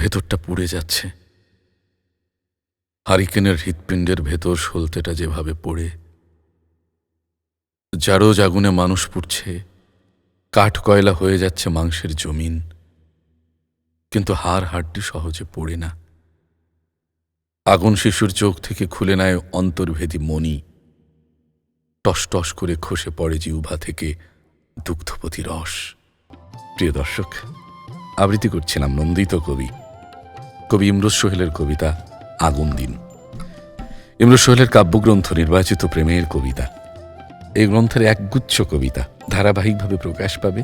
ভেতরটা পুড়ে যাচ্ছে। হারিকেনের হৃৎপিণ্ডের ভেতর সলতেটা যেভাবে পড়ে, জারজ আগুনে মানুষ পুড়ছে, কাঠ কয়লা হয়ে যাচ্ছে মাংসের জমিন, কিন্তু হাড় হাড্ডি সহজে পড়ে না। আগুন শিশুর চোখ থেকে খুলে নেয় অন্তর্ভেদী মণি, টস টস করে খসে পড়ে জিহ্বা থেকে দুগ্ধবতী রস। প্রিয় দর্শক, আবৃত্তি করছিলাম নন্দিত কবি ইমরোজ সোহেলের কবিতা আগুন দিন। ইমরোজ সোহেলের কাব্যগ্রন্থ নির্বাচিত প্রেমের কবিতা। এই গ্রন্থের একগুচ্ছ কবিতা ধারাবাহিকভাবে প্রকাশ পাবে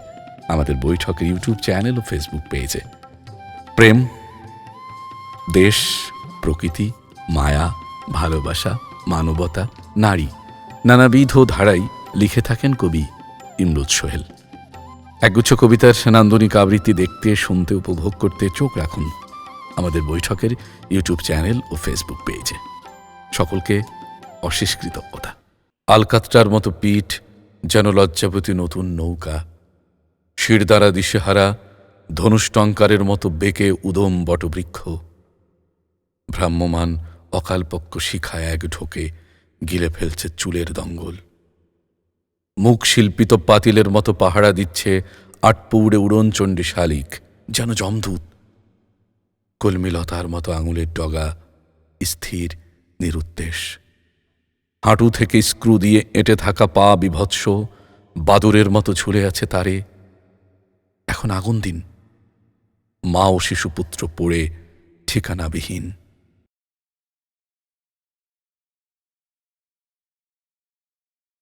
আমাদের বৈঠকের ইউটিউব চ্যানেল ও ফেসবুক পেজে। প্রেম, দেশ, প্রকৃতি, মায়া, ভালোবাসা, মানবতা, নারী, নানাবিধ ধারাই লিখে থাকেন কবি ইমরোজ সোহেল। একগুচ্ছ কবিতার নান্দনিক আবৃত্তি দেখতে, শুনতে, উপভোগ করতে চোখ রাখুন আমাদের বৈঠকের ইউটিউব চ্যানেল ও ফেসবুক পেজে। সকলকে অশেষ কৃতজ্ঞতা। আলকাতরার মতো পিঠ যেন লজ্জাবতী নতুন নৌকা, শিরদাঁড়া দিশেহারা ধনুষ্টঙ্কারের মতো বেঁকে উদম বটবৃক্ষ, ভ্রাম্যমান অকালপক্ষ শিখা এক ঢোকে গিলে ফেলছে চুলের দঙ্গল। মুখ শিল্পিত পাতিলের মতো পাহারা দিচ্ছে আটপৌড়ে উড়নচণ্ডী শালিক, যেন যমদূত। কলমিলতার মতো আঙুলের ডগা স্থির নিরুদ্দেশ। হাঁটু থেকে স্ক্রু দিয়ে এঁটে থাকা পা বিভৎস বাদুরের মতো ঝুলে আছে তারে। এখন আগুন দিন। মা ও শিশুপুত্র পড়ে ঠিকানাবিহীন।